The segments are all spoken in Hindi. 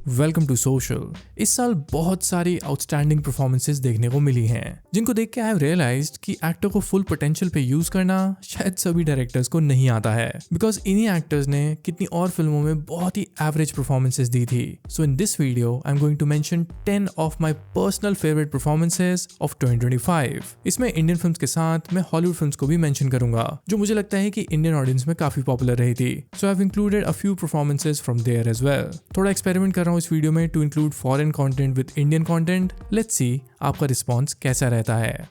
Welcome to social. इस साल बहुत सारी आउटस्टैंडिंग परफॉर्मेंसेस देखने को मिली हैं, जिनको देख के आई हैव रियलाइज्ड कि एक्टर को फुल पोटेंशियल पे यूज करना शायद सभी डायरेक्टर्स को नहीं आता है, बिकॉज इन्हीं एक्टर्स ने कितनी और फिल्मों में बहुत ही एवरेज परफॉर्मेंसेस दी थी। So in this video I am going to mention 10 of my personal favourite performances of 2025। इसमें इंडियन फिल्म्स के साथ मैं हॉलीवुड फिल्म्स को भी मेंशन करूंगा, जो मुझे लगता है कि इंडियन ऑडियंस में काफी पॉपुलर रही थी। So I have included a few performances from there as well. थोड़ा एक्सपेरिमेंट कर रहा हूँ इस वीडियो में to include foreign content with Indian content. Let's see आपका रिस्पॉन्स कैसा रहता है।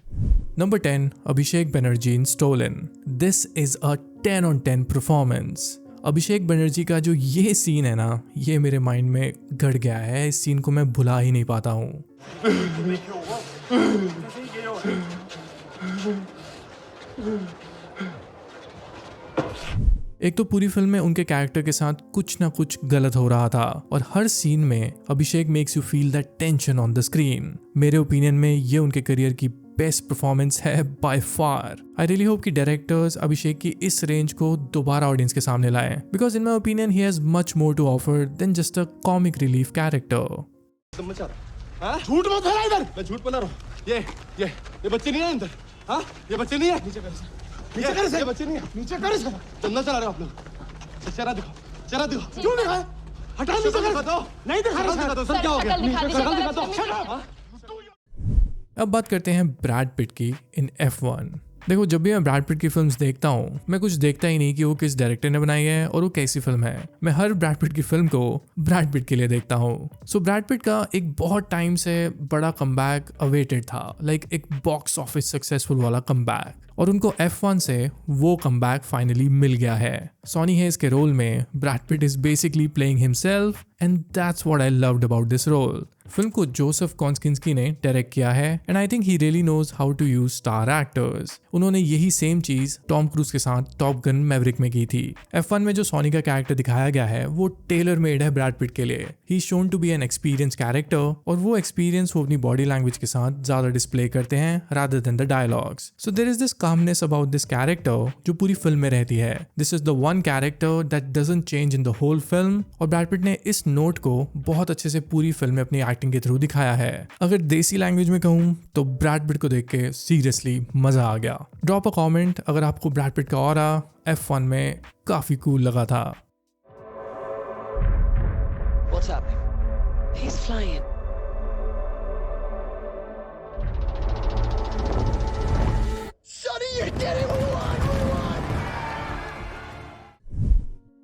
Number 10, Abhishek Banerjee in Stolen. This is a 10 on 10 performance. Abhishek Banerjee का जो ये सीन है ना, ये मेरे माइंड में गड़ गया है। इस सीन को मैं भुला ही नहीं पाता हूँ। एक तो पूरी फिल्म में उनके कैरेक्टर के साथ कुछ ना कुछ गलत हो रहा था, और हर सीन में Abhishek makes you feel that tension on the screen. मेरे ओपिनियन में ये उनके करियर की बेस्ट परफॉर्मेंस है by far. I really hope कि डायरेक्टर्स अभिषेक की इस रेंज को दोबारा ऑडियंस के सामने लाएं, because in my opinion he has much more to offer than just a comic relief character. झूठ मत फैला इधर। मैं झूठ बोल रहा हूँ। ये बच्चे नहीं है अंदर। हाँ, ये बच्चे नहीं है। नीचे कर इसे। ये बच्चे नहीं है। नीचे कर इसे। चंदा चला रहे हो आप लोग। चेहरा दिखाओ, चेहरा दिखाओ। क्यों दिखाए? हटा नीचे कर दो। नहीं दिखा रहा। सर क्या हो गया? शक्ल दिखा दो। अब बात करते हैं ब्रैड पिट की इन F1। देखो, जब भी मैं ब्रैड पिट की फिल्म्स देखता हूँ, मैं कुछ देखता ही नहीं कि वो किस डायरेक्टर ने बनाई है और वो कैसी फिल्म है। मैं हर ब्रैड पिट की फिल्म को ब्रैड पिट के लिए देखता हूँ। सो ब्रैड पिट का एक बहुत टाइम से बड़ा कमबैक अवेटेड था, लाइक एक बॉक्स ऑफिस सक्सेसफुल वाला कमबैक, और उनको F1 से वो कमबैक फाइनली मिल गया है। सॉनी हेज के रोल में Brad Pitt is basically playing himself, and that's what I loved about this role. Film को जोसेफ कॉन्स्किंस्की ने डायरेक्ट किया है, and I think he really knows how to use star actors. उन्होंने यही सेम चीज टॉम क्रूज के साथ टॉप गन मैवरिक में की थी। F1 में जो सॉनी का कैरेक्टर दिखाया गया है वो टेलर मेड है ब्रैड पिट के लिए। He shown to be an experience character, और वो एक्सपीरियंस वो अपनी बॉडी लैंग्वेज के साथ ज्यादा डिस्प्ले करते हैं rather than the dialogues. So there is this calmness about this character जो पूरी फिल्म में रहती है। This is the one character that doesn't change in the whole film, और ब्रैड पिट ने इस नोट को बहुत अच्छे से पूरी फिल्म में अपनी एक्टिंग के थ्रू दिखाया है। अगर देसी लैंग्वेज में कहूँ तो ब्रैड पिट को देख के सीरियसली मजा आ गया। ड्रॉप अ कमेंट अगर आपको ब्रैड पिट का ऑरा F1 में काफी कूल लगा था। What's happening? He's flying.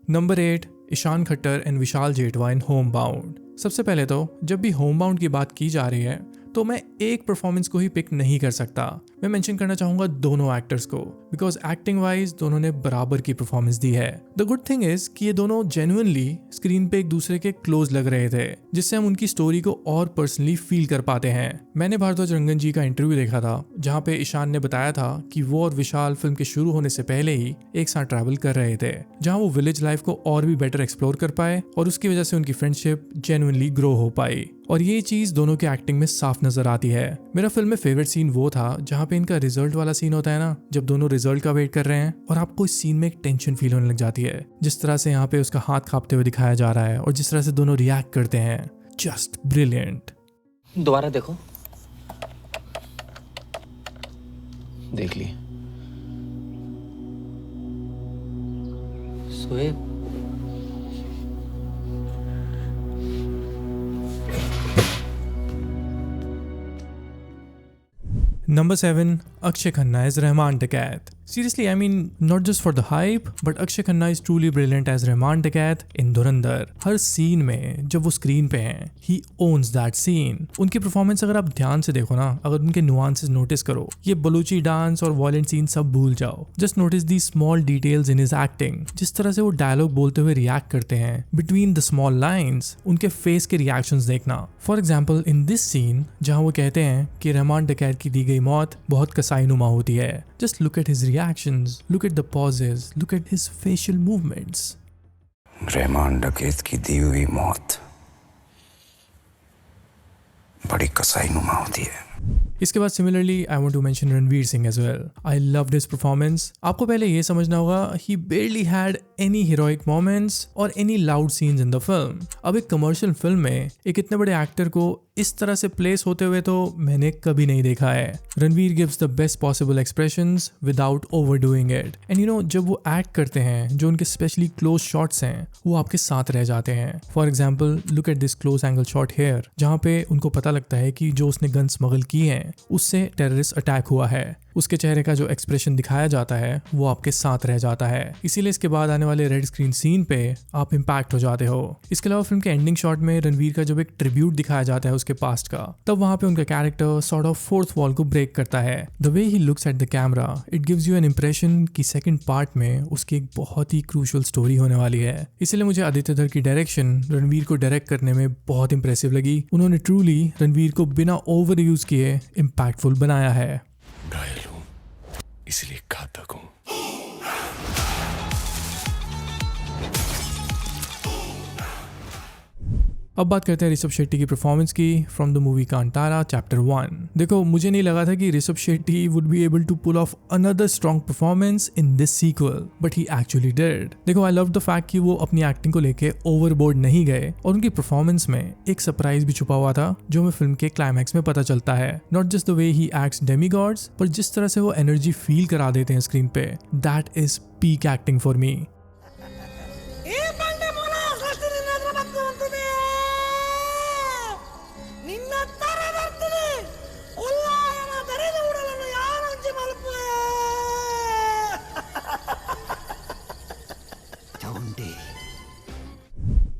Number 8, Ishaan Khatter and Vishal Jethwa in Homebound. सबसे पहले तो जब भी होम बाउंड की बात की जा रही है तो मैं एक परफॉर्मेंस को ही पिक नहीं कर सकता। मैं मेंशन करना चाहूंगा दोनों एक्टर्स को, बिकॉज एक्टिंग वाइज दोनों ने बराबर की परफॉर्मेंस दी है। द गुड थिंग इज कि ये दोनों जेन्युइनली स्क्रीन पे एक दूसरे के क्लोज लग रहे थे, जिससे हम उनकी स्टोरी को और पर्सनली फील कर पाते हैं। मैंने भारद्वाज रंगन जी का इंटरव्यू देखा था, जहाँ पे ईशान ने बताया था कि वो और विशाल फिल्म के शुरू होने से पहले ही एक साथ ट्रैवल कर रहे थे, जहाँ वो विलेज लाइफ को और भी बेटर एक्सप्लोर कर पाए, और उसकी वजह से उनकी फ्रेंडशिप जेन्युइनली ग्रो हो पाई। और ये चीज दोनों की एक्टिंग में साफ नजर आती है। मेरा फिल्म में फेवरेट सीन वो था जहाँ पे इनका रिजल्ट वाला सीन होता है ना, जब दोनों रिजल्ट का वेट कर रहे हैं और आपको इस सीन में एक टेंशन फील होने लग जाती है। जिस तरह से यहाँ पे उसका हाथ कांपते हुए दिखाया जा रहा है और जिस तरह से दोनों रिएक्ट करते हैं, जस्ट ब्रिलियंट। दोबारा देखो। देख ली। Shoaib. Number 7, Akshay Khanna as Rahman Dakaith. Seriously, I mean, not just for the hype, but Akshay Khanna is truly brilliant as Rahman Dakaith in Dhurandhar. हर सीन में जब वो स्क्रीन पे हैं, he owns that scene. उनकी परफॉर्मेंस अगर आप ध्यान से देखो ना, अगर उनके नुआंसेस नोटिस करो, ये बलूची डांस और वायलेंट सीन सब भूल जाओ। Just notice the small details in his acting, जिस तरह से वो डायलॉग बोलते हुए रिएक्ट करते हैं, बिटवीन द स्मॉल लाइन्स उनके फेस के रिएक्शंस देखना। For example in this scene जहाँ वो कहते हैं कि रहमान डकैत की दी गई मौत बहुत कसाईनुमा होती है। Just look at his reactions, look at the pauses, look at his facial movements. Rahman डकैत की दी हुई मौत बड़ी कसाईनुमा होती है। इसके बाद similarly I want to mention Ranveer Singh as well. I loved his performance. आपको पहले ये समझना होगा ही barely had any heroic moments और any loud scenes in the film। अब एक कमर्शियल फिल्म में एक इतने बड़े एक्टर को इस तरह से प्लेस होते हुए तो मैंने कभी नहीं देखा है। Ranveer gives the best possible expressions without overdoing it and you know जब वो एक्ट करते हैं जो उनके स्पेशली क्लोज शॉट्स हैं वो आपके साथ रह जाते हैं। For example look at this close angle shot here जहाँ पे उनको पता लगता है कि जो उसने गन स्मगल की हैं उससे टेररिस्ट अटैक हुआ है। उसके चेहरे का जो एक्सप्रेशन दिखाया जाता है वो आपके साथ रह जाता है। इसीलिए इसके बाद आने वाले रेड स्क्रीन सीन पे आप इम्पैक्ट हो जाते हो। इसके अलावा फिल्म के एंडिंग शॉट में रणवीर का जब एक ट्रिब्यूट दिखाया जाता है उसके पास्ट का, तब वहां पे उनका character sort of fourth wall को ब्रेक करता है। The way he looks at the camera it gives you an impression कि सेकंड पार्ट में उसकी एक बहुत ही क्रूशियल स्टोरी होने वाली है। इसलिए मुझे आदित्य धर की डायरेक्शन रणवीर को डायरेक्ट करने में बहुत इंप्रेसिव लगी। उन्होंने ट्रूली रणवीर को बिना ओवर यूज किए इम्पैक्टफुल बनाया है। घायल हूं इसलिए घातक हूं। अब बात करते हैं ऋषभ शेट्टी की परफॉर्मेंस की from the movie Kantara chapter 1। देखो मुझे नहीं लगा था कि Rishab Shetty would be able to pull off another strong performance in this sequel but he actually did. देखो आई लव द फैक्ट कि वो अपनी एक्टिंग को लेके ओवरबोर्ड नहीं गए और उनकी परफॉर्मेंस में एक सरप्राइज भी छुपा हुआ था जो हमें फिल्म के क्लाइमैक्स में पता चलता है। Not just the way he acts demigods पर जिस तरह से वो एनर्जी फील करा देते हैं स्क्रीन पे, that is peak acting for me.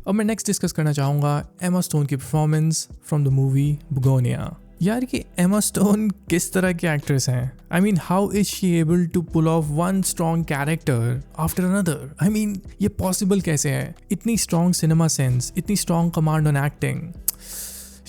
अब मैं नेक्स्ट डिस्कस करना चाहूँगा एमा स्टोन की performance from the movie Bugonia. यार ये एमा स्टोन किस तरह की एक्ट्रेस हैं? I mean how is she able to pull off one strong character after another? I mean ये पॉसिबल कैसे है? इतनी स्ट्रॉन्ग सिनेमा सेंस, इतनी strong command on acting.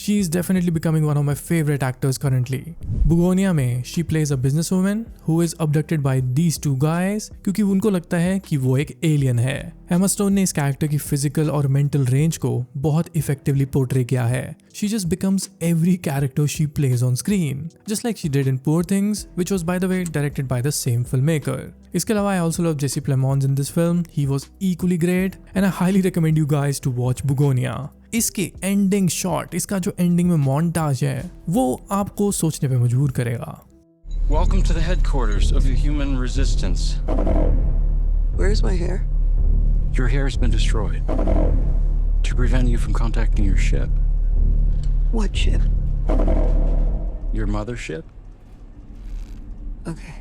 She is definitely becoming one of my favorite actors currently. बुगोनिया में she plays a businesswoman who is abducted by these two guys क्योंकि उनको लगता है कि वो एक एलियन है। एमा स्टोन ने इस कैरेक्टर की फिजिकल और मेंटल रेंज को बहुत इफेक्टिवली पोर्ट्रे किया है। She just becomes every character she plays on screen, just like she did in Poor Things, which was by the way directed by the same filmmaker. इसके अलावा I also love Jesse Plemons in this film. He was equally great and I highly recommend you guys to watch Bugonia. इसके एंडिंग शॉट, इसका जो एंडिंग में मोन्टाज है वो आपको सोचने पे मजबूर करेगा। Welcome to the headquarters of the Human Resistance. Where's my hair? Your hair has been destroyed to prevent you from contacting your ship. What ship? Your mothership? Okay.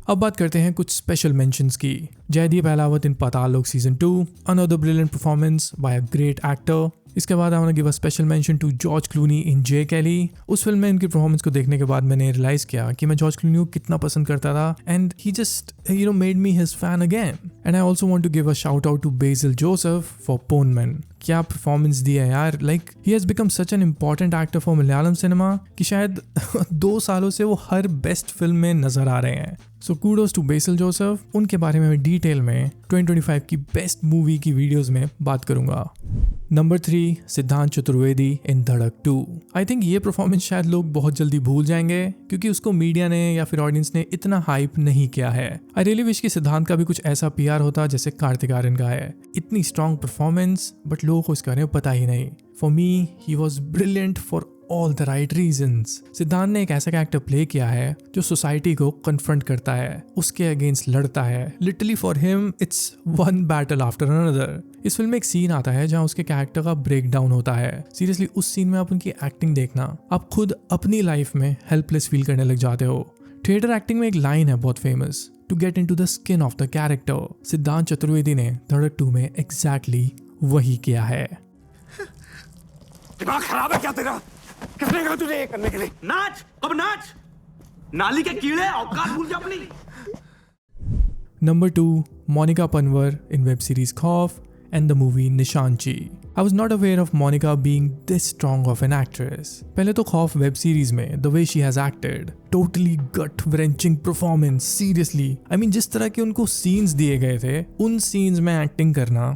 अब बात करते हैं कुछ स्पेशल मेंशंस की। जयदीप अहलावत इन पाताल लोक season 2, another brilliant performance by a great actor. इसके बाद I want to give a special mention to George Clooney in Jay Kelly. उस फिल्म में इनकी परफॉर्मेंस को देखने के बाद मैंने रियलाइज किया कि मैं जॉर्ज क्लूनी को कितना पसंद करता था and he just made me his fan again. And I also want to give a shout out to Basil Joseph for Ponman. क्या परफॉर्मेंस दिया यार, like he has become such an important actor for Malayalam cinema कि शायद 2 सालों से वो हर बेस्ट फिल्म में नजर आ रहे हैं। सो कूडोस टू बेसिल जोसेफ। उनके बारे में मैं डिटेल में 2025 की बेस्ट मूवी की वीडियोस में बात करूंगा। नंबर 3 सिद्धांत चतुर्वेदी इन धड़क 2। आई थिंक ये परफॉर्मेंस शायद लोग बहुत जल्दी भूल जाएंगे क्योंकि उसको मीडिया ने या फिर ऑडियंस ने इतना हाइप नहीं किया है। आई रियली विश कि सिद्धांत का भी कुछ ऐसा पीआर होता जैसे कार्तिक आर्यन का है। इतनी स्ट्रॉन्ग परफॉर्मेंस बट लोगों को इसके बारे में पता ही नहीं। For me he was brilliant for all the right reasons. सिद्धांत ने एक ऐसा कैरेक्टर प्ले किया है जो सोसाइटी को कन्फ्रंट करता है, उसके अगेंस्ट लड़ता है। Literally for him it's one Battle After another. इस फिल्म में एक सीन आता है जहां उसके कैरेक्टर का ब्रेक डाउन होता है। सीरियसली उस सीन में आप उनकी एक्टिंग देखना, आप खुद अपनी लाइफ में हेल्पलेस फील करने लग जाते हो। थिएटर एक्टिंग में एक लाइन है बहुत famous, to get into the skin of the character. Siddhant Chaturvedi ने धड़क 2 में एग्जैक्टली वही किया है। दिमाग खराब है क्या तेरा? किसने कहा तुझे ये करने के लिए? नाच, अब नाच। नाली के कीड़े, औकात भूल जा अपनी। Number 2, Monica Panwar in web series Khawf and the movie Nishanchi. I was not aware of Monica being this strong of an actress. पहले तो खौफ वेब सीरीज में the way she has acted, totally gut wrenching performance, seriously. I mean जिस तरह के उनको scenes दिए गए थे, उन scenes में acting करना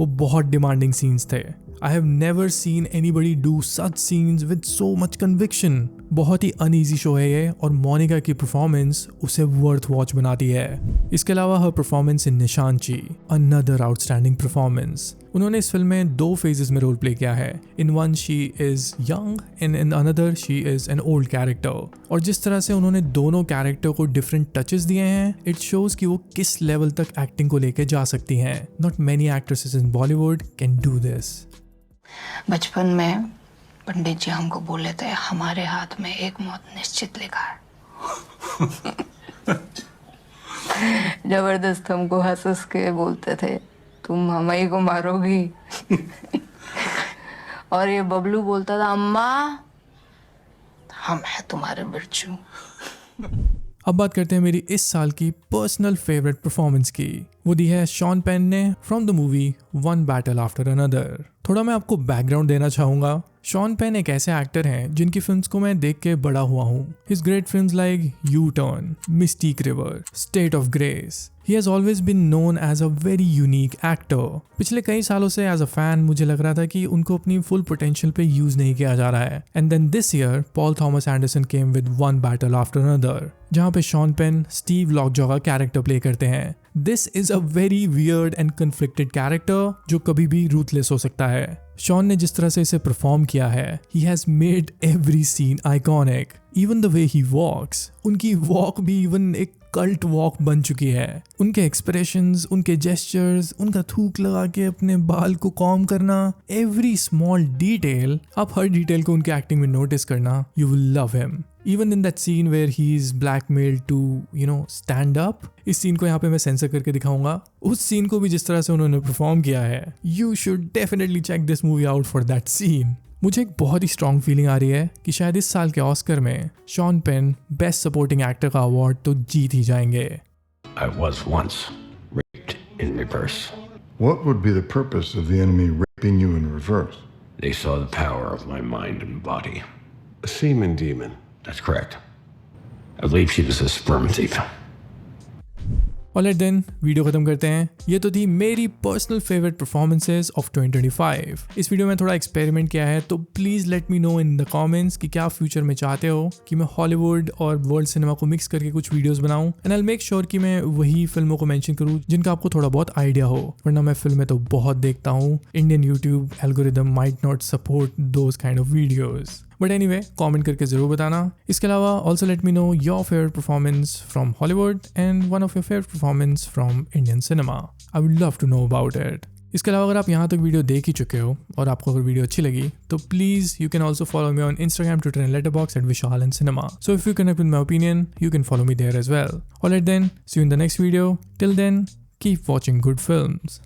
वो बहुत डिमांडिंग सीन्स थे। I have never seen anybody do such scenes with so much conviction. बहुत ही अनईजी शो है ये और मोनिका की परफॉर्मेंस उसे वर्थ वॉच बनाती है। इसके अलावा हर performance in Nishaanchi, another outstanding performance. उन्होंने इस फिल्म में 2 फेजेस में रोल प्ले किया है। In one she is young and in another she is an old character. और जिस तरह से उन्होंने दोनों कैरेक्टर को डिफरेंट टचेस दिए हैं, इट शोज कि वो किस लेवल तक एक्टिंग को लेकर जा सकती हैं। Not many actresses in Bollywood can do this. बचपन में पंडित जी हमको बोले थे हमारे हाथ में एक मौत निश्चित लिखा है। जबरदस्त हमको हंस हंस के बोलते थे तुम हमारी को मारोगी। और ये बबलू बोलता था अम्मा हम है तुम्हारे बिरजू। अब बात करते हैं मेरी इस साल की पर्सनल फेवरेट परफॉर्मेंस की। वो दी है शॉन पेन ने from the movie one Battle After another. थोड़ा मैं आपको बैकग्राउंड देना चाहूंगा। शॉन पेन एक ऐसे एक्टर हैं जिनकी फिल्म्स को मैं देख के बड़ा हुआ हूँ। His great films like U turn, Mystique river, state of grace. He has always been known as a very unique actor. पिछले कई सालों से एज अ फैन मुझे लग रहा था कि उनको अपनी फुल पोटेंशियल पे यूज नहीं किया जा रहा है। And then this year Paul Thomas Anderson came with One Battle After Another, जहाँ पे शॉन पेन स्टीव लॉकजॉ का कैरेक्टर प्ले करते हैं। This is a very weird and conflicted character जो कभी भी रूथलेस हो सकता है। शॉन ने जिस तरह से इसे परफॉर्म किया है, he has made every scene iconic. Even the way he walks, उनकी वॉक भी इवन एक कल्ट वॉक बन चुकी है। उनके एक्सप्रेशंस, उनके जेस्चर्स, उनका थूक लगा के अपने बाल को कॉम करना, एवरी स्मॉल डिटेल, आप हर डिटेल को उनके एक्टिंग में नोटिस करना, you will love him. Even in that scene where he is blackmailed to stand up, इस सीन को यहाँ पे मैं सेंसर करके दिखाऊंगा। उस सीन को भी जिस तरह से उन्होंने परफॉर्म किया है, you should definitely check this movie out for that scene. मुझे एक बहुत ही स्ट्रॉन्ग फीलिंग आ रही है कि शायद इस साल के ऑस्कर में Sean Penn best supporting actor का अवार्ड तो जीत ही जाएंगे। I was once raped in reverse. What would be the purpose of the enemy raping you in reverse? They saw the power of my mind and body. A semen demon. That's correct. I believe she was a sperm thief. Alright then, video खत्म करते हैं। ये तो थी मेरी पर्सनल फेवरेट परफॉर्मेंसेज ऑफ 2025। इस वीडियो में थोड़ा एक्सपेरिमेंट किया है, तो please let me no in the comments कि क्या फ्यूचर में चाहते हो कि मैं हॉलीवुड और वर्ल्ड सिनेमा को मिक्स करके कुछ वीडियोस बनाऊं। एंड आई मेक श्योर कि मैं वही फिल्मों को मेंशन करूं जिनका आपको थोड़ा बहुत आइडिया हो, वरना मैं फिल्में तो बहुत देखता हूँ। Indian YouTube algorithm might not support those kind of videos. But anyway, comment करके जरूर बताना। इसके अलावा also let me know your favourite performance from Hollywood and one of your favourite performance from Indian cinema. I would love to know about it. इसके अलावा अगर आप यहाँ तक वीडियो देख ही चुके हो और आपको अगर वीडियो अच्छी लगी तो please you can also follow me on Instagram, Twitter and Letterboxd at Vishal and cinema. So if you connect with my opinion, you can follow me there as well. Alright then, see you in the next video. Till then, keep watching good films.